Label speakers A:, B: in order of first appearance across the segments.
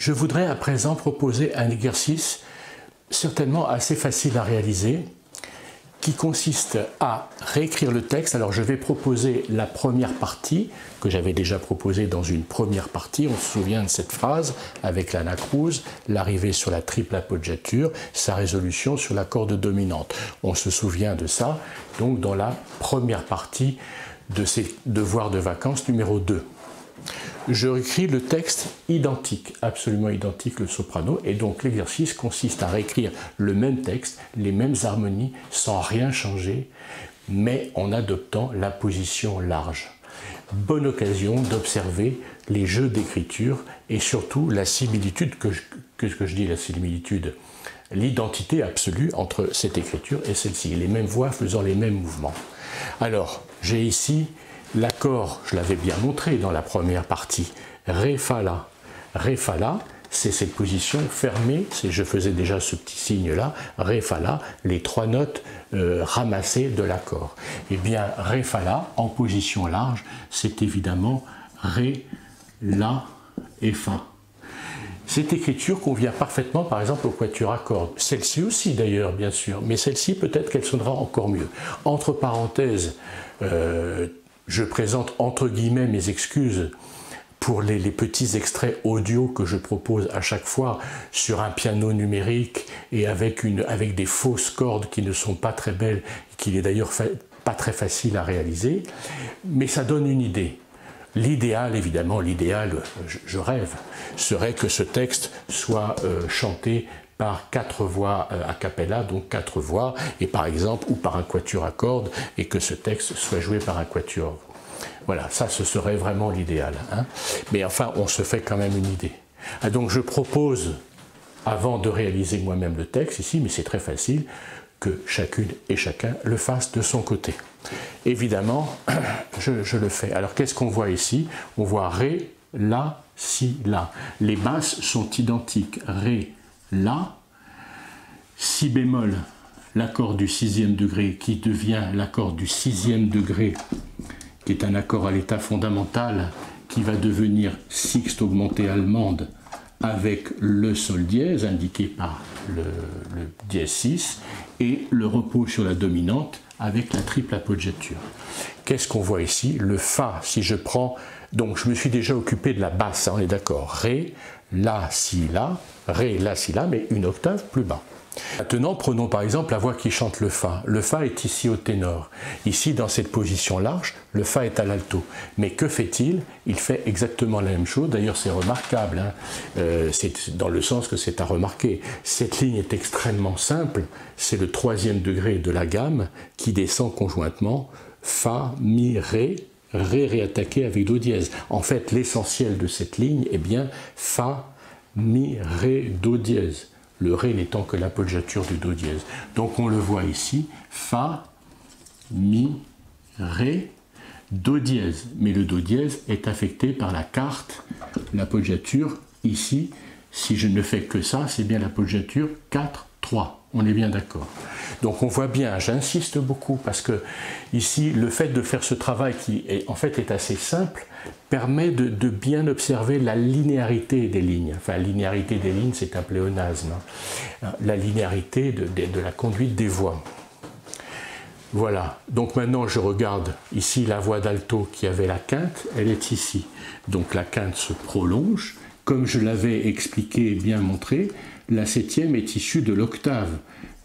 A: Je voudrais à présent proposer un exercice certainement assez facile à réaliser, qui consiste à réécrire le texte. Alors je vais proposer la première partie, que j'avais déjà proposée dans une première partie. On se souvient de cette phrase avec l'anacrouse, l'arrivée sur la triple appoggiature, sa résolution sur la corde dominante. On se souvient de ça, donc dans la première partie de ces devoirs de vacances numéro 2. Je réécris le texte identique, absolument identique, le soprano, et donc l'exercice consiste à réécrire le même texte, les mêmes harmonies, sans rien changer, mais en adoptant la position large. Bonne occasion d'observer les jeux d'écriture et surtout la similitude, qu'est-ce que je dis la similitude? L'identité absolue entre cette écriture et celle-ci, les mêmes voix faisant les mêmes mouvements. Alors, j'ai ici l'accord, je l'avais bien montré dans la première partie, Ré, Fa, La. Ré, Fa, La, c'est cette position fermée, je faisais déjà ce petit signe-là, Ré, Fa, La, les trois notes ramassées de l'accord. Eh bien, Ré, Fa, La, en position large, c'est évidemment Ré, La et Fa. Cette écriture convient parfaitement, par exemple, au quatuor à cordes. Celle-ci aussi, d'ailleurs, bien sûr, mais celle-ci, peut-être qu'elle sonnera encore mieux. Entre parenthèses, je présente entre guillemets mes excuses pour les petits extraits audio que je propose à chaque fois sur un piano numérique et avec des fausses cordes qui ne sont pas très belles, qui n'est d'ailleurs pas très facile à réaliser, mais ça donne une idée. L'idéal, évidemment, l'idéal, je rêve, serait que ce texte soit chanté par 4 voix a cappella, donc 4 voix, et par exemple, ou par un quatuor à cordes, et que ce texte soit joué par un quatuor. Voilà, ça, ce serait vraiment l'idéal. Hein. Mais enfin, on se fait quand même une idée. Ah, donc, je propose, avant de réaliser moi-même le texte ici, mais c'est très facile, que chacune et chacun le fasse de son côté. Évidemment, je le fais. Alors, qu'est-ce qu'on voit ici? On voit Ré, La, Si, La. Les basses sont identiques. Ré, La, Si bémol, l'accord du 6e degré qui devient l'accord du 6e degré, qui est un accord à l'état fondamental, qui va devenir sixte augmentée allemande avec le sol dièse, indiqué par le dièse 6, et le repos sur la dominante avec la triple appoggiature. Qu'est-ce qu'on voit ici? Le Fa, si je prends... Donc je me suis déjà occupé de la basse, hein, on est d'accord. Ré, La, Si, La, Ré, La, Si, La, mais une octave plus bas. Maintenant, prenons par exemple la voix qui chante le Fa. Le Fa est ici au ténor. Ici, dans cette position large, le Fa est à l'alto. Mais que fait-il? Il fait exactement la même chose. D'ailleurs, c'est remarquable. Hein. C'est dans le sens que c'est à remarquer. Cette ligne est extrêmement simple. C'est le 3e degré de la gamme qui descend conjointement Fa, Mi, Ré. Ré réattaqué avec Do dièse. En fait, l'essentiel de cette ligne est bien Fa, Mi, Ré, Do dièse. Le Ré n'étant que l'appoggiature du Do dièse. Donc on le voit ici, Fa, Mi, Ré, Do dièse. Mais le Do dièse est affecté par la quarte, l'appoggiature ici. Si je ne fais que ça, c'est bien l'appoggiature 4, 3. On est bien d'accord. Donc on voit bien, j'insiste beaucoup, parce que ici, le fait de faire ce travail qui en fait est assez simple, permet de bien observer la linéarité des lignes. Enfin, la linéarité des lignes, c'est un pléonasme. Hein. La linéarité de la conduite des voix. Voilà. Donc maintenant, je regarde ici la voix d'alto qui avait la quinte, elle est ici. Donc la quinte se prolonge. Comme je l'avais expliqué et bien montré, la 7e est issue de l'octave.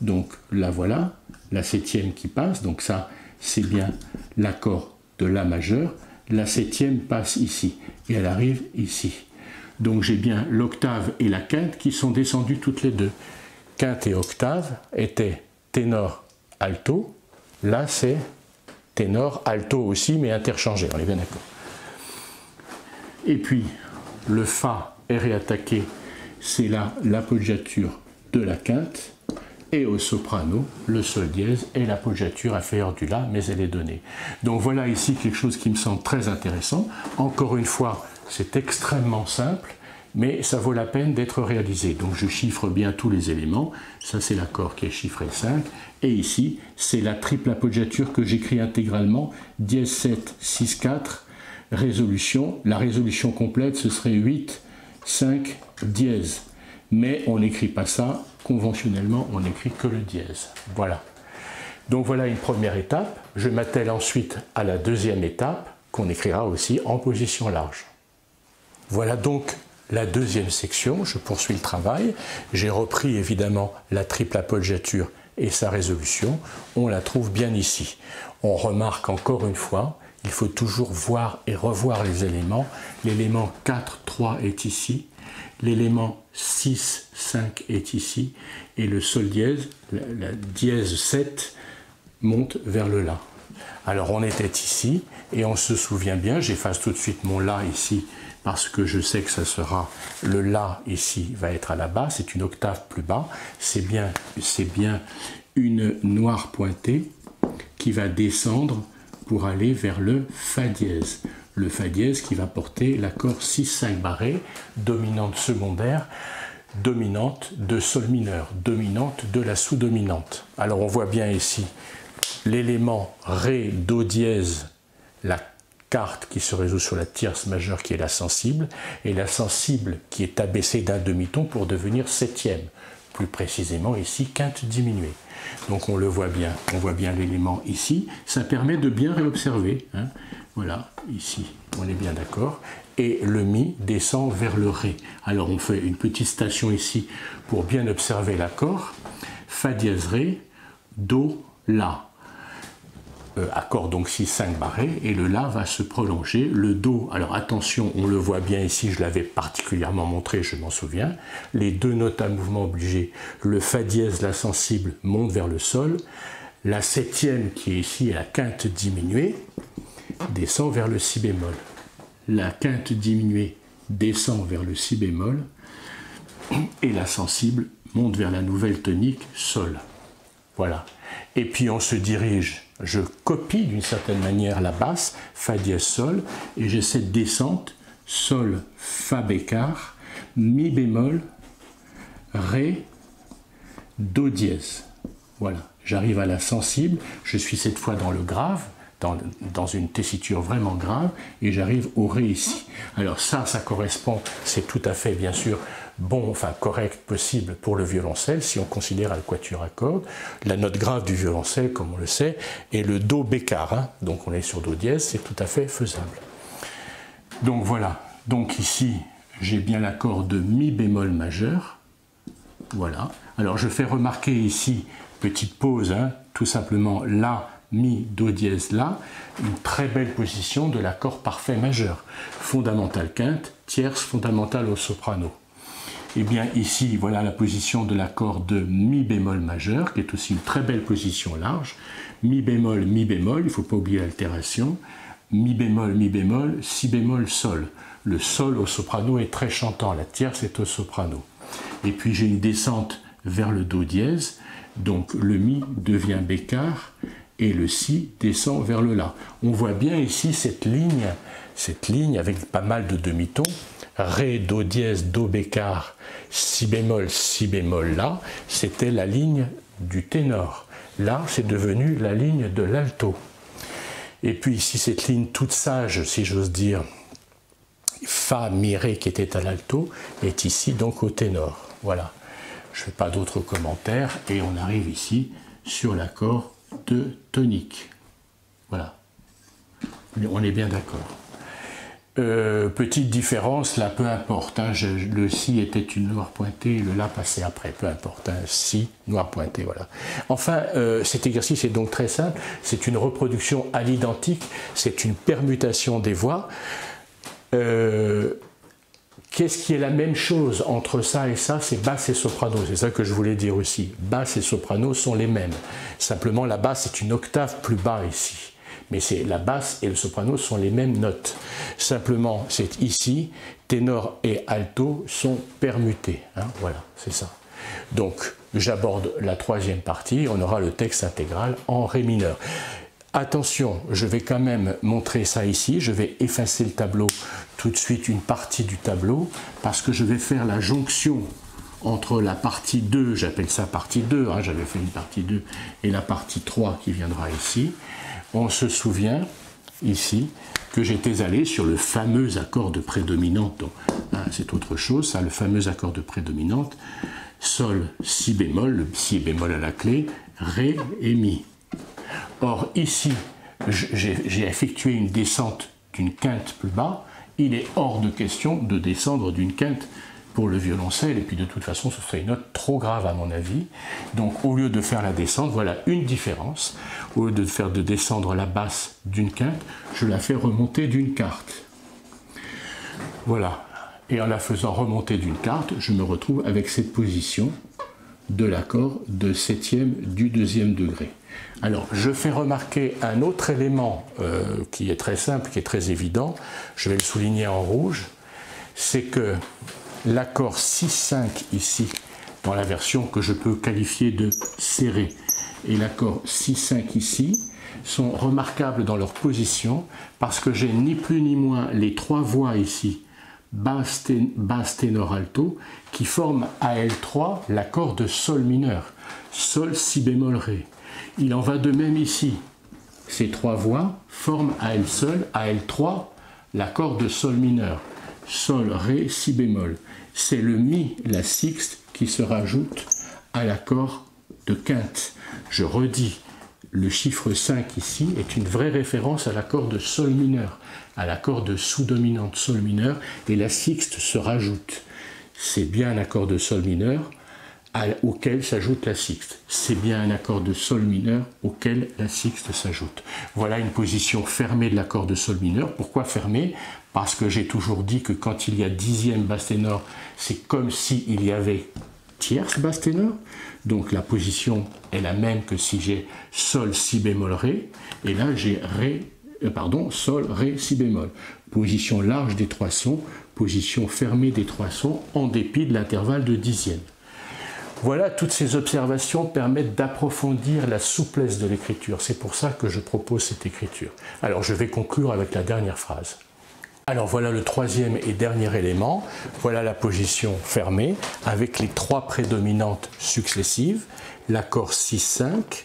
A: Donc la voilà, la 7e qui passe. Donc ça, c'est bien l'accord de La majeur. La 7e passe ici et elle arrive ici. Donc j'ai bien l'octave et la quinte qui sont descendues toutes les deux. Quinte et octave étaient ténor, alto. Là, c'est ténor, alto aussi, mais interchangé. On est bien d'accord. Et puis, le Fa est réattaqué. C'est là l'appoggiature de la quinte. Et au soprano, le sol dièse est l'appoggiature inférieure du La, mais elle est donnée. Donc voilà ici quelque chose qui me semble très intéressant. Encore une fois, c'est extrêmement simple, mais ça vaut la peine d'être réalisé. Donc je chiffre bien tous les éléments. Ça, c'est l'accord qui est chiffré 5. Et ici, c'est la triple appoggiature que j'écris intégralement. Dièse 7, 6, 4, résolution. La résolution complète, ce serait 8, 5 dièse. Mais on n'écrit pas ça conventionnellement, on n'écrit que le dièse. Voilà. Donc voilà une première étape. Je m'attelle ensuite à la deuxième étape, qu'on écrira aussi en position large. Voilà donc la deuxième section, je poursuis le travail. J'ai repris évidemment la triple appoggiature et sa résolution. On la trouve bien ici. On remarque encore une fois, il faut toujours voir et revoir les éléments. L'élément 4, 3 est ici. L'élément 6, 5 est ici. Et le sol dièse, la dièse 7, monte vers le La. Alors on était ici et on se souvient bien, j'efface tout de suite mon La ici parce que je sais que ça sera le La ici va être à la basse, c'est une octave plus bas, c'est bien une noire pointée qui va descendre pour aller vers le Fa dièse. Le Fa dièse qui va porter l'accord 6-5 barré, dominante secondaire, dominante de Sol mineur, dominante de la sous-dominante. Alors on voit bien ici l'élément Ré, Do dièse, la carte qui se résout sur la tierce majeure qui est la sensible, et la sensible qui est abaissée d'un demi-ton pour devenir septième, plus précisément ici quinte diminuée. Donc on le voit bien, on voit bien l'élément ici, ça permet de bien réobserver, hein. Voilà, ici, on est bien d'accord, et le Mi descend vers le Ré. Alors on fait une petite station ici pour bien observer l'accord, Fa dièse Ré, Do, La. Accord donc 6-5 barré, et le La va se prolonger. Le Do, alors attention, on le voit bien ici, je l'avais particulièrement montré, je m'en souviens, les deux notes à mouvement obligé, le Fa dièse, la sensible, monte vers le Sol, la septième qui est ici, la quinte diminuée, descend vers le Si bémol. La quinte diminuée descend vers le Si bémol, et la sensible monte vers la nouvelle tonique Sol. Voilà. Et puis on se dirige, je copie d'une certaine manière la basse, Fa dièse Sol, et j'ai cette descente, Sol, Fa bécard, Mi bémol, Ré, Do dièse. Voilà, j'arrive à la sensible, je suis cette fois dans le grave, dans une tessiture vraiment grave, et j'arrive au Ré ici. Alors ça correspond, c'est tout à fait bien sûr bon, enfin correct, possible pour le violoncelle, si on considère le quatuor à cordes. La note grave du violoncelle, comme on le sait, est le Do bécard, hein, donc on est sur Do dièse, c'est tout à fait faisable. Donc voilà, donc ici, j'ai bien l'accord de Mi bémol majeur, voilà. Alors je fais remarquer ici, petite pause, hein, tout simplement La, Mi, Do dièse, La, une très belle position de l'accord parfait majeur, fondamentale quinte, tierce fondamentale au soprano. Et bien ici, voilà la position de l'accord de Mi bémol majeur, qui est aussi une très belle position large. Mi bémol, il ne faut pas oublier l'altération. Mi bémol, Si bémol, Sol. Le Sol au soprano est très chantant, la tierce est au soprano. Et puis j'ai une descente vers le Do dièse, donc le Mi devient bécard, et le Si descend vers le La. On voit bien ici cette ligne avec pas mal de demi-tons, Ré, Do dièse, Do bécard, Si bémol, La, c'était la ligne du ténor. Là, c'est devenu la ligne de l'alto. Et puis ici, cette ligne toute sage, si j'ose dire, Fa, Mi, Ré, qui était à l'alto, est ici donc au ténor. Voilà. Je ne fais pas d'autres commentaires, et on arrive ici sur l'accord de tonique. Voilà. On est bien d'accord. Petite différence, là, peu importe. Hein, le Si était une noire pointée, le La passait après, peu importe. Hein, Si, noire pointée, voilà. Enfin, cet exercice est donc très simple. C'est une reproduction à l'identique, c'est une permutation des voix. Qu'est-ce qui est la même chose entre ça et ça? C'est basse et soprano, c'est ça que je voulais dire aussi. Basse et soprano sont les mêmes. Simplement, la basse est une octave plus bas ici. Mais la basse et le soprano sont les mêmes notes. Simplement, c'est ici, ténor et alto sont permutés. Hein, voilà, c'est ça. Donc, j'aborde la troisième partie, on aura le texte intégral en Ré mineur. Attention, je vais quand même montrer ça ici, je vais effacer le tableau tout de suite, une partie du tableau, parce que je vais faire la jonction entre la partie 2, j'appelle ça partie 2, hein, j'avais fait une partie 2, et la partie 3 qui viendra ici. On se souvient ici, que j'étais allé sur le fameux accord de prédominante. C'est autre chose, ça, le fameux accord de prédominante. Sol, si bémol, le si bémol à la clé, ré et mi. Or, ici, j'ai effectué une descente d'une quinte plus bas. Il est hors de question de descendre d'une quinte pour le violoncelle, et puis de toute façon, ce serait une note trop grave à mon avis. Donc, au lieu de faire la descente, voilà une différence. Au lieu de descendre la basse d'une quinte, je la fais remonter d'une quarte. Voilà. Et en la faisant remonter d'une quarte, je me retrouve avec cette position de l'accord de septième du deuxième degré. Alors, je fais remarquer un autre élément qui est très simple, qui est très évident. Je vais le souligner en rouge. C'est que l'accord 6-5 ici, dans la version que je peux qualifier de serrée, et l'accord 6-5 ici, sont remarquables dans leur position parce que j'ai ni plus ni moins les trois voix ici, basse, ténor, alto, qui forment à L3 l'accord de sol mineur, sol, si bémol, ré. Il en va de même ici. Ces trois voix forment à elles seules, à L3, l'accord de sol mineur, sol, ré, si bémol. C'est le mi, la sixte, qui se rajoute à l'accord de quinte. Je redis, le chiffre 5 ici est une vraie référence à l'accord de sol mineur, à l'accord de sous-dominante sol mineur, et la sixte se rajoute. C'est bien un accord de sol mineur auquel s'ajoute la sixte. C'est bien un accord de sol mineur auquel la sixte s'ajoute. Voilà une position fermée de l'accord de sol mineur. Pourquoi fermée? Parce que j'ai toujours dit que quand il y a dixième basse ténor, c'est comme s'il y avait tierce basse ténor. Donc la position est la même que si j'ai sol, si bémol, ré. Et là j'ai sol, ré, si bémol. Position large des trois sons, position fermée des trois sons en dépit de l'intervalle de dixième. Voilà, toutes ces observations permettent d'approfondir la souplesse de l'écriture. C'est pour ça que je propose cette écriture. Alors je vais conclure avec la dernière phrase. Alors voilà le troisième et dernier élément. Voilà la position fermée avec les trois prédominantes successives. L'accord 6-5,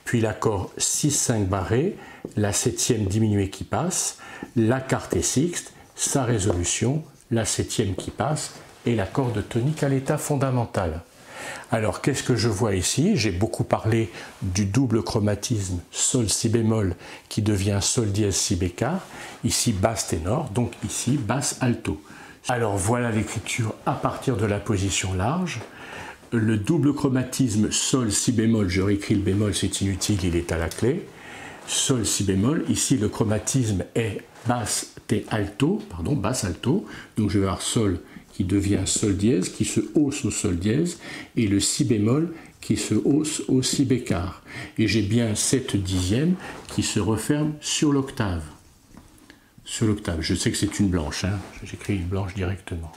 A: puis l'accord 6-5 barré, la septième diminuée qui passe, la quarte et sixte, sa résolution, la septième qui passe et l'accord de tonique à l'état fondamental. Alors, qu'est-ce que je vois ici? J'ai beaucoup parlé du double chromatisme sol si bémol qui devient sol dièse si bécard, ici basse ténor, donc ici basse alto. Alors voilà l'écriture à partir de la position large. Le double chromatisme sol si bémol, je réécris le bémol, c'est inutile, il est à la clé. Sol si bémol, ici le chromatisme est basse alto, donc je vais avoir sol qui devient sol dièse, qui se hausse au sol dièse, et le si bémol qui se hausse au si bécard. Et j'ai bien cette dixième qui se referme sur l'octave. Sur l'octave. Je sais que c'est une blanche, hein. J'écris une blanche directement.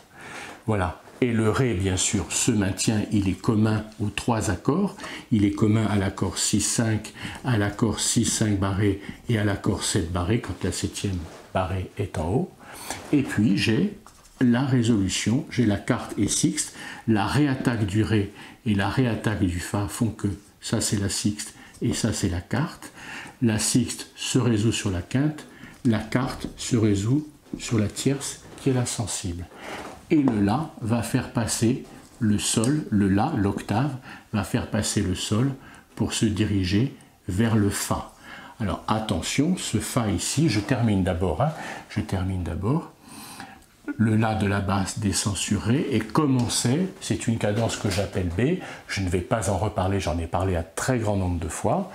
A: Voilà. Et le ré, bien sûr, se maintient, il est commun aux trois accords. Il est commun à l'accord 6-5, à l'accord 6-5 barré et à l'accord 7 barré, quand la septième barrée est en haut. Et puis j'ai la résolution, j'ai la quarte et sixte, la réattaque du ré et la réattaque du fa font que ça c'est la sixte et ça c'est la quarte. La sixte se résout sur la quinte, la quarte se résout sur la tierce qui est la sensible. Et le la va faire passer le sol, le la, l'octave, va faire passer le sol pour se diriger vers le fa. Alors attention, ce fa ici, je termine d'abord. Le la de la basse descend sur ré, et comme on sait, c'est une cadence que j'appelle B, je ne vais pas en reparler, j'en ai parlé un très grand nombre de fois.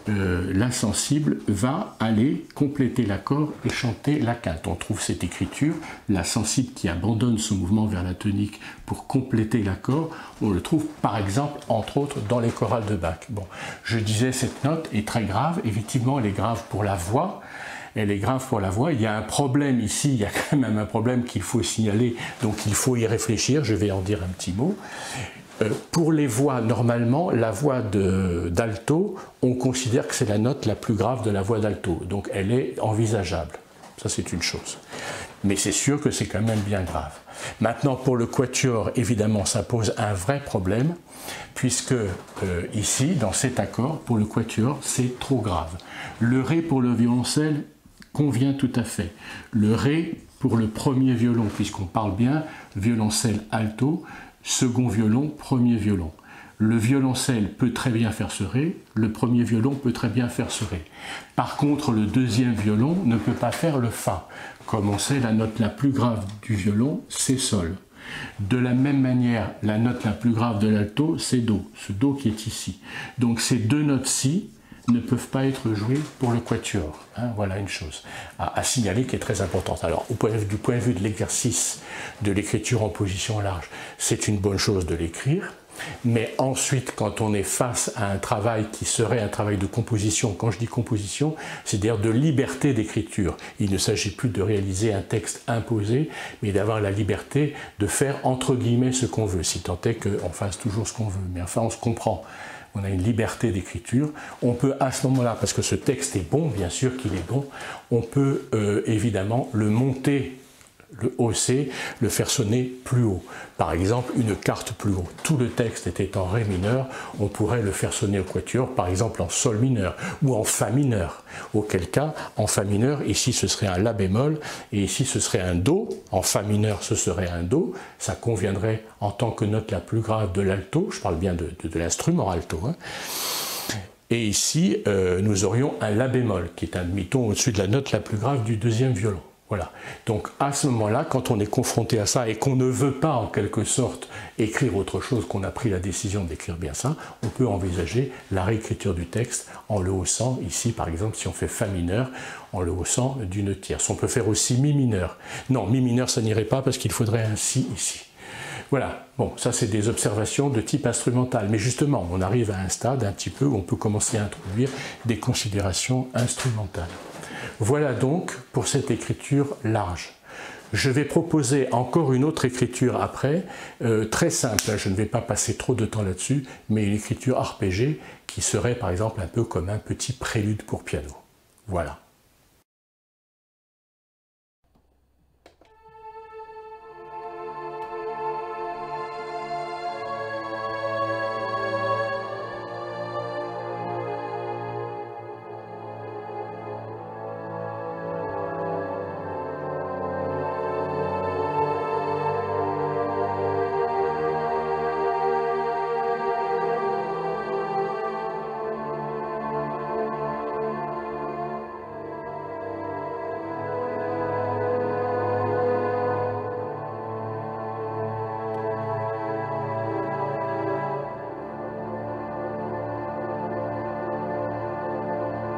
A: La sensible va aller compléter l'accord et chanter la quinte. On trouve cette écriture, la sensible qui abandonne son mouvement vers la tonique pour compléter l'accord, on le trouve par exemple, entre autres, dans les chorales de Bach. Bon, je disais, cette note est très grave, effectivement elle est grave pour la voix, il y a un problème ici, il y a quand même un problème qu'il faut signaler, donc il faut y réfléchir, je vais en dire un petit mot. Pour les voix, normalement, la voix d'alto, on considère que c'est la note la plus grave de la voix d'alto, donc elle est envisageable, ça c'est une chose. Mais c'est sûr que c'est quand même bien grave. Maintenant, pour le quatuor, évidemment, ça pose un vrai problème, puisque ici, dans cet accord, pour le quatuor, c'est trop grave. Le ré pour le violoncelle, convient tout à fait. Le Ré pour le premier violon, puisqu'on parle bien violoncelle alto, second violon, premier violon. Le violoncelle peut très bien faire ce Ré, le premier violon peut très bien faire ce Ré. Par contre, le deuxième violon ne peut pas faire le Fa. Comme on sait, la note la plus grave du violon, c'est Sol. De la même manière, la note la plus grave de l'alto, c'est Do, ce Do qui est ici. Donc ces deux notes-ci ne peuvent pas être jouées pour le quatuor. Hein, voilà une chose à signaler qui est très importante. Alors, du point de vue de l'exercice de l'écriture en position large, c'est une bonne chose de l'écrire. Mais ensuite, quand on est face à un travail qui serait un travail de composition, quand je dis composition, c'est-à-dire de liberté d'écriture. Il ne s'agit plus de réaliser un texte imposé, mais d'avoir la liberté de faire entre guillemets ce qu'on veut, si tant est qu'on fasse toujours ce qu'on veut. Mais enfin, on se comprend. On a une liberté d'écriture. On peut à ce moment-là, parce que ce texte est bon, bien sûr qu'il est bon, on peut évidemment le monter, le hausser, le faire sonner plus haut. Par exemple, une quarte plus haut. Tout le texte était en Ré mineur, on pourrait le faire sonner au quatuor, par exemple en Sol mineur ou en Fa mineur. Auquel cas, en Fa mineur, ici ce serait un La bémol, et ici ce serait un Do. En Fa mineur, ce serait un Do. Ça conviendrait en tant que note la plus grave de l'alto, je parle bien de l'instrument alto. Hein. Et ici, nous aurions un La bémol, qui est un demi-ton au-dessus de la note la plus grave du deuxième violon. Voilà. Donc à ce moment-là, quand on est confronté à ça et qu'on ne veut pas en quelque sorte écrire autre chose, qu'on a pris la décision d'écrire bien ça, on peut envisager la réécriture du texte en le haussant, ici par exemple si on fait Fa mineur, en le haussant d'une tierce. On peut faire aussi Mi mineur. Non, Mi mineur ça n'irait pas parce qu'il faudrait un Si ici. Voilà, bon, ça c'est des observations de type instrumental, mais justement, on arrive à un stade un petit peu où on peut commencer à introduire des considérations instrumentales. Voilà donc pour cette écriture large. Je vais proposer encore une autre écriture après, très simple, je ne vais pas passer trop de temps là-dessus, mais une écriture arpégée qui serait par exemple un peu comme un petit prélude pour piano. Voilà.